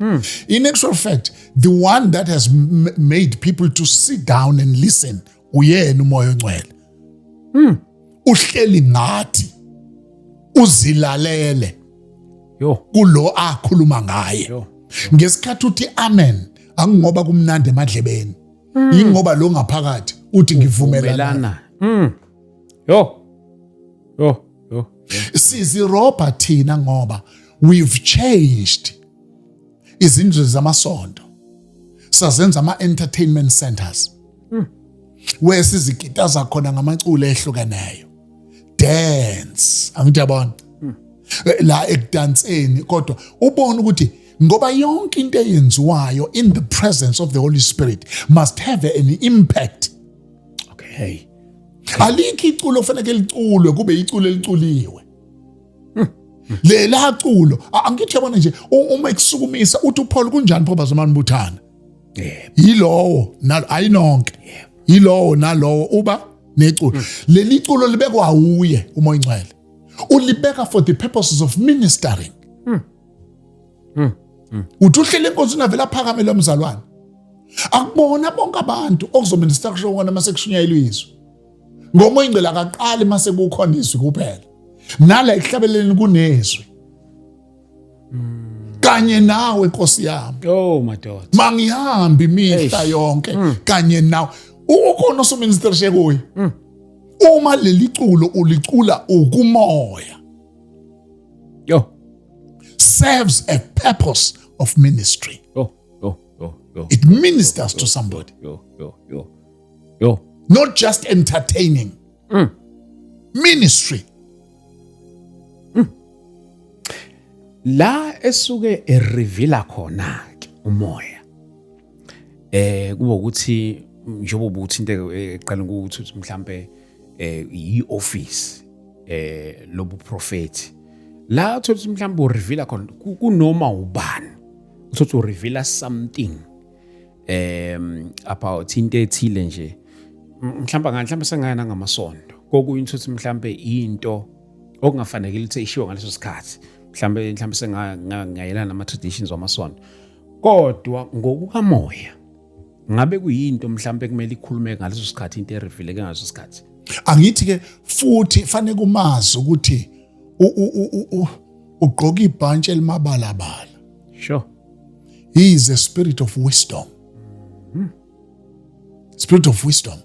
In actual fact, the one that has made people to sit down and listen uyena umoya ongcwele. Uhleli ngathi uzilalele kulo akhuluma ngaye. Ngesikhathi uthi amen angingoba kumnandi emadlebeni. Ingoba lo ngaphakathi uthi ngivumelana. Yo. Sizirobha thina ngoba we've changed izindlu zamasonto. Sazenza ama-entertainment centers. Where sizigitaza khona ngamaculo ehlukeneyo. Dance. Angithi yabona? La ekudanseni kodwa ubona ukuthi ngoba yonke into eyenziwayo in the presence of the Holy Spirit must have an impact. Okay. Alikho iculo kufanele liculwe kube iculo eliculiwe. Lela culo angithi yabona nje uma ekusukumisa uthi uPaul kunjani phoba zamani buthana. Yilowo nalo ayinonke. Yilowo nalowo uba neculo. Leli culo libekwa uye umoya ingcwele. Ulibeka for the purposes of ministering. Uthuhlele inkonzo navela phakame lo mzalwane. Akubona bonke abantu okuzominister kusho wona masekushunyayelwa izwi. Ngomoya ingcwele akaqali mase kukhona izwi kuphela. Nala ehlabeleni kunezwi. Kanye nawe Nkosi yami. Oh madoda. Mangihamba imihla yonke kanye nawe. Ukhona osoministerishe kuye. Uma leli culo ulicula ukumoya. Serves a purpose of ministry. It ministers to somebody. Not just entertaining. Ministry. La esuke reveala khona ke umoya. Kuba ukuthi njengoba ubuthi into eqala ukuthi mhlambe i-office lobu prophet. La uthi mhlambe ureveala khona kunoma ubani. Uthi ureveala something about into ethile nje. Mhlambe sengayana ngamasonto. Kokuyinto uthi mhlambe into okungafanele ukuthi ishiwo ngaleso sikhathi. Mhlambe sengayelana nama traditions wamasonto. Kodwa ngokukamoya ngabe kuyinto mhlambe kumele ikhulume ngaleso sikhathi into erevealeke ngaleso sikhathi. Angithi ke futhi fanele kumazi ukuthi ugqoka ibhantshi elimabalabala. Sure. He is a spirit of wisdom. Spirit of wisdom.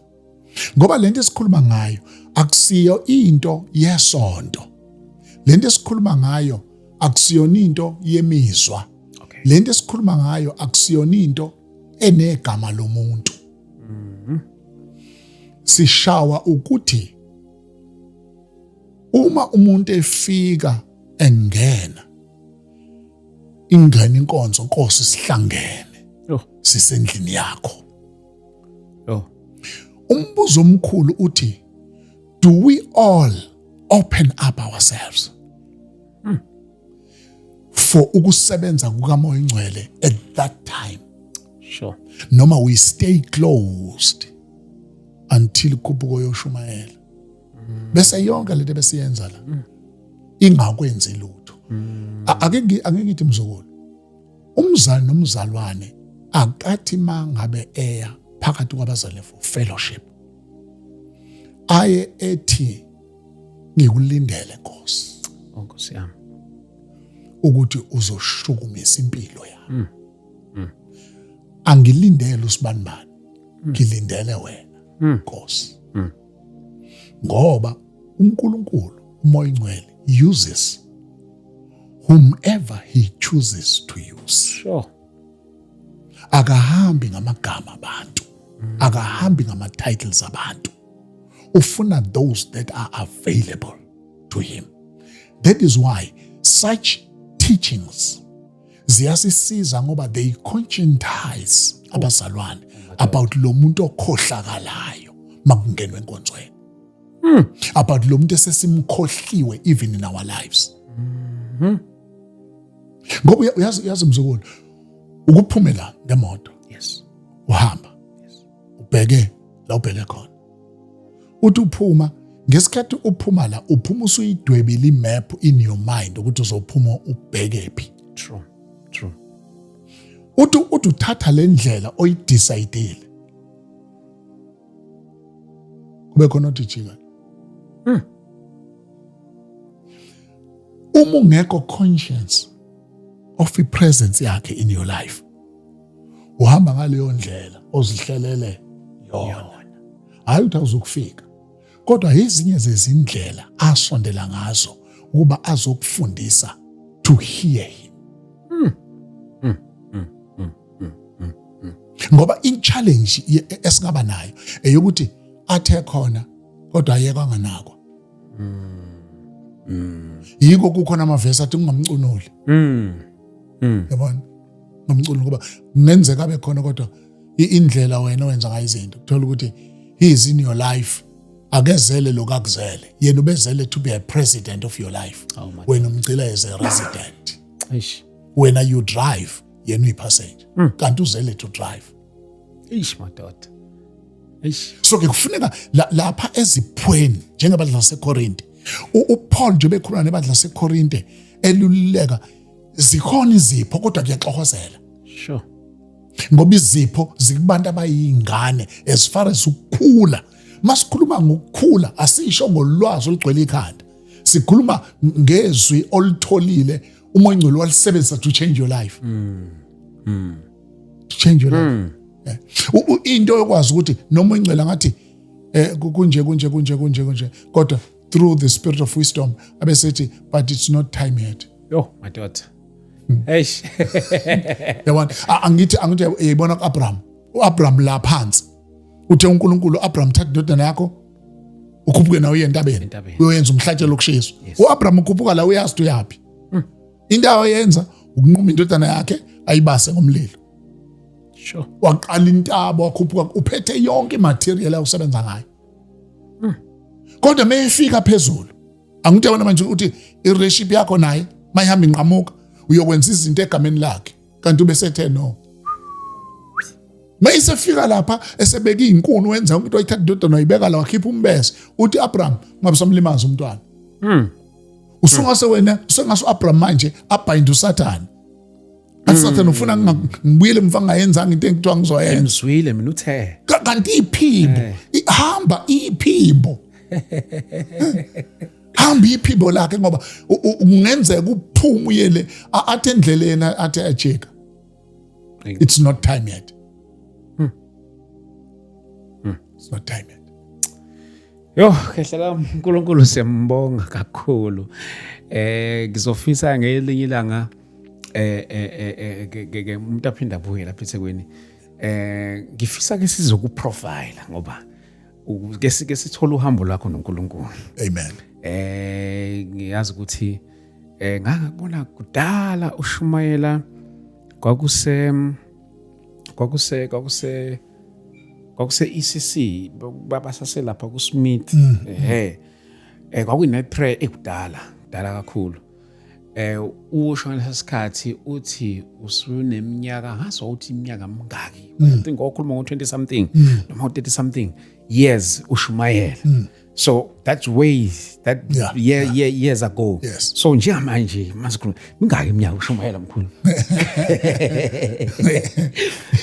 Ngoba lento esikhuluma ngayo akusiyo into yesonto. Lento esikhuluma ngayo akusiyona into yemizwa. Lento esikhuluma ngayo akusiyona into enegama lomuntu. Sishawa ukuthi uma umuntu efika engena ingane inkonzo Nkosi sihlangene sisendlini yakho. Umbuzo omkhulu uthi do we all open up ourselves for ukusebenza kukamoya ingcwele at that time? Sure. Noma we stay closed until kubuko yoshumayela. Bese yonke lento besiyenza la ingakwenzi lutho. Ake ngithi mzukulu. Umzali nomzalwane akathi mangabe eya phakathi kwabazali for fellowship. Aye ethi ngikulindele Nkosi. Nkosi yami. Ukuthi uzoshukumisa impilo yami. Angilindele usibanibani, ngilindele wena Nkosi. Ngoba uNkulunkulu uMoya Ingcwele uses whomever he chooses to use. Sure. Akahambi ngamagama abantu, akahambi ngama-titles abantu. Ufuna those that are available to him. That is why such teachings ziyasisiza ngoba they conscientize abazalwane about lo muntu okhohlakalayo makungenwe enkonzweni. About lo muntu esesimkhohliwe even in our lives. Ngoba uyazi mzukulu, ukuphumela ngemoto. Yes. Uhamba. Ubheke la ubheke khona. Uthi uphuma, ngesikhathi uphuma la, uphuma usuyidwebile imap in your mind ukuthi uzophuma ubheke phi. True. True. Uthi uthatha le ndlela oyidecidile. Kube khona uthi jika. Uma ungekho conscience of the presence yakhe in your life, uhamba ngaleyo ndlela ozihlelele yona. Hayi uthi uzokufika. Kodwa ezinye zezindlela asondela ngazo ukuba azokufundisa to hear him. Ngoba in challenge esingaba nayo eyokuthi athe khona kodwa ayeka nganakwa. Yiko kukhona amavesi athi ungamcunuli. Yabona? Ngamcunuli ngoba kungenzeka abe khona kodwa indlela wena owenza ngayo izinto uthola ukuthi he is in your life, akezele lokakuzele, yena ubezele to be a president of your life. Wena umcila as a resident. Wena you drive, yena uyipassenger. Kanti uzele to drive. Madoda. So ke kufuneka lapha eziphweni njengebandla laseKorinte. uPaul nje bekhuluma nebandla laseKorinte eluleka zikhona izipho kodwa kuyaxokozela. Sure. Ngoba izipho zikubantu abayingane as far as ukukhula. Masikhuluma ngokukhula asisho ngolwazi olugcwele ikhanda. Sikhuluma ngezwi olitholile uMoya Ingcwele walisebenzisa to change your life. To change your life. Into yokwazi ukuthi noma uMoya ngathi kunje kodwa through the spirit of wisdom abesethi but it's not time yet. Yo my daughter. Eish. Yabona angithi yayibona kuAbraham. uAbraham la phansi uthe uNkulunkulu Abraham thatha indodana yakho ukhuphuke nawe entabeni uyoyenza umhlatshelo lokushiswa. uAbraham ukhuphuka la uyazi ukuthi uyapi. Into ayenza ukunquma indodana yakhe ayibase ngomlilo. Sure. Waqala intaba wakhuphuka uphethe yonke imaterial awusebenza ngayo. Kodwa mayefika phezulu angithi yabona manje uthi ireship yakho naye mayihamba inqamuka uyokwenza izinto egameni lakhe kanti ubesethe no. Mayisefika lapha esebeka izinkuni wenza umuntu oyithatha indodana ayibeka la wakhipha umbese uthi Abraham ngabe samlimaza umntwana. Usungase wena usengaso Abraham manje abhayinde uSathane. Asathane ufuna ngibuyele mva ngayenzanga into engithiwa ngizoyenza. Emzwile mina uthe. Kanti iphimbo ihamba iphimbo. Hamba iphimbo lakhe ngoba ungenzeka uphuma uyele athi endleleni athi ajeka. It's not time yet. It's not time yet. Yo, khehlela uNkulunkulu siyambonga kakhulu. Ngizofisa ngelinye ilanga umuntu aphinda abuye lapha eThekwini. Ngifisa ke sizokuprofile ngoba ke sithola uhambo lwakho noNkulunkulu. Amen. Ngiyazi ukuthi ngakubona kudala uShumayela kwakuse ECC babasase lapha kuSmith kwakune prayer ekudala kakhulu. Usho ngesikhathi uthi usuneminyaka ngaso uthi iminyaka mingaki I think okhuluma ngo20 something noma 30 something years uShumayela. So that's years ago. Yes. So njengamanje masikhuluma mingaki iminyaka uShumayela mkhulu?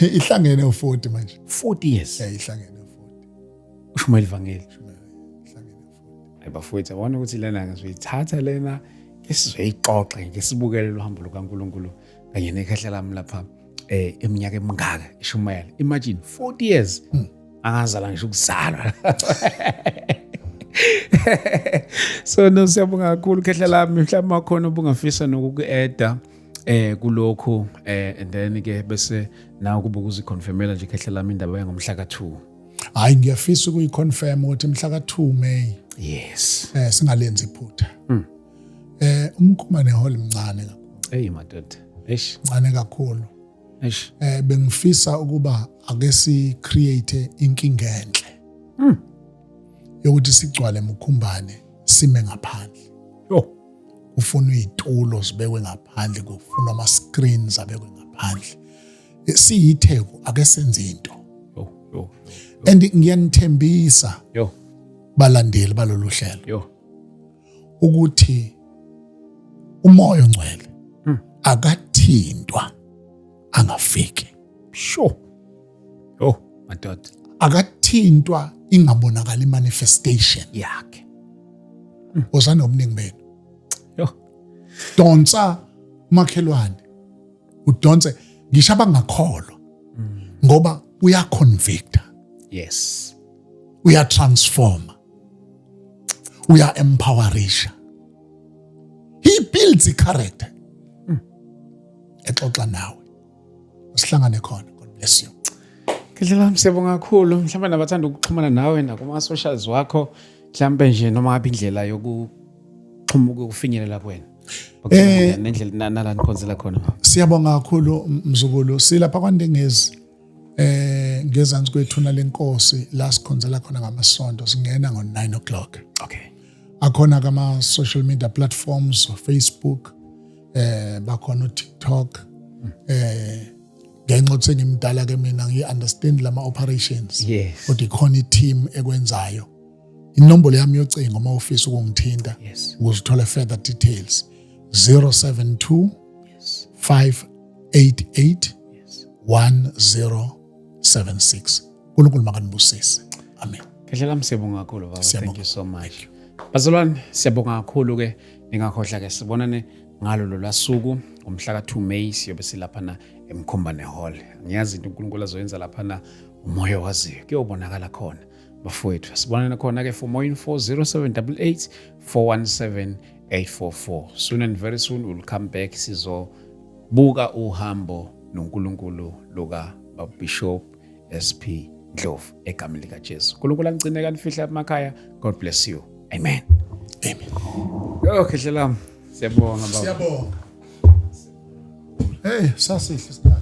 Ihlangene u40 manje. 40 years. Ihlangene u40. uShumayela Vangeli. Ihlangene u40. Ayibafowethu abona ukuthi lena ngizoyithatha lena esizoyixoxe ngesibukele lohambo lukaNkulunkulu kanye nekhehla lami lapha eminyaka emingaka eshumayela. Imagine 40 years. Angazala ngisho ukuzalwa. So no siyabonga kakhulu khehla lami mhlawumbe makhona ubungafisa nokuku-eda kulokho and then ke bese nawe kuba ukuziconfirmela nje khehla lami indaba yangomhla ka2. Hayi ngiyafisa ukuyiconfirm ukuthi mhla ka2 May. Yes. Singalenzi iphutha. Umkhumane hall mncane kakhulu. Hey madoda. Eish. Mncane kakhulu. Eish. Bengifisa ukuba ake si create inkinga enhle. Yokuthi sigcwale mkhumbane sime ngaphandle. Yo. Kufunwa izitulo zibekwe ngaphandle, kufunwa ama screens abekwe ngaphandle. Siyitheko ake senze into. Yo. And ngiyanithembisa Yo. balandeli balolu hlelo. Yo. Ukuthi umoya ongcwele akathintwa angafiki. Sure. Yo madoda. Akathintwa ingabonakala manifestation yakhe. Uzana obuningi benu. Yo. Donsa makhelwane. Udonse ngisho abangakholwa. Ngoba uya convict. Yes. Uya transform. Uya empowerisha. He builds a character. Exoxa nawe. Sihlangane khona. God bless you. Khehla siyabonga kakhulu mhlawumbe nabathanda ukuxhumana nawe nakuma socials wakho mhlawumbe nje noma ngabe indlela yokuxhuma ukufinyelela kwena. Nendlela nalani khonzela khona. Siyabonga kakhulu mzukulu silapha kwaNdengezi ngezansi kwethuna lenkosi la sikhonzela khona ngamasonto singena ngo9:00. Okay. Akhona kama social media platforms Facebook bakhona TikTok ngenxa ukuthi ngimdala ke mina ngiunderstand lama operations. Yes. Kodwa ikhona i-team ekwenzayo. Inombolo yami yocingo uma ufisa ukungithinta ukuzithola further details 072 588 1076. uNkulunkulu makanibusise. Amen. Khehla lami siyabonga kakhulu baba. Thank you so much. Bazalwane siyabonga kakhulu ke ningakhohlwa ke sibonane ngalo lwasuku ngomhla ka2 May siyobe silapha na eMkhombane Hall. Ngiyazi into uNkulunkulu azoyenza lapha na umoya waziyo kuyobonakala khona bafowethu. Sibonana khona ke for more info 0788 417 844. Soon and very soon we'll come back sizobuka uhambo noNkulunkulu luka Bishop SP Ndlovu egameni lika Jesu. uNkulunkulu angcine kanifihla emakhaya. God bless you. Amen. Amen. Khehla lami siyabonga baba. Siyabonga. Hey, sasihle.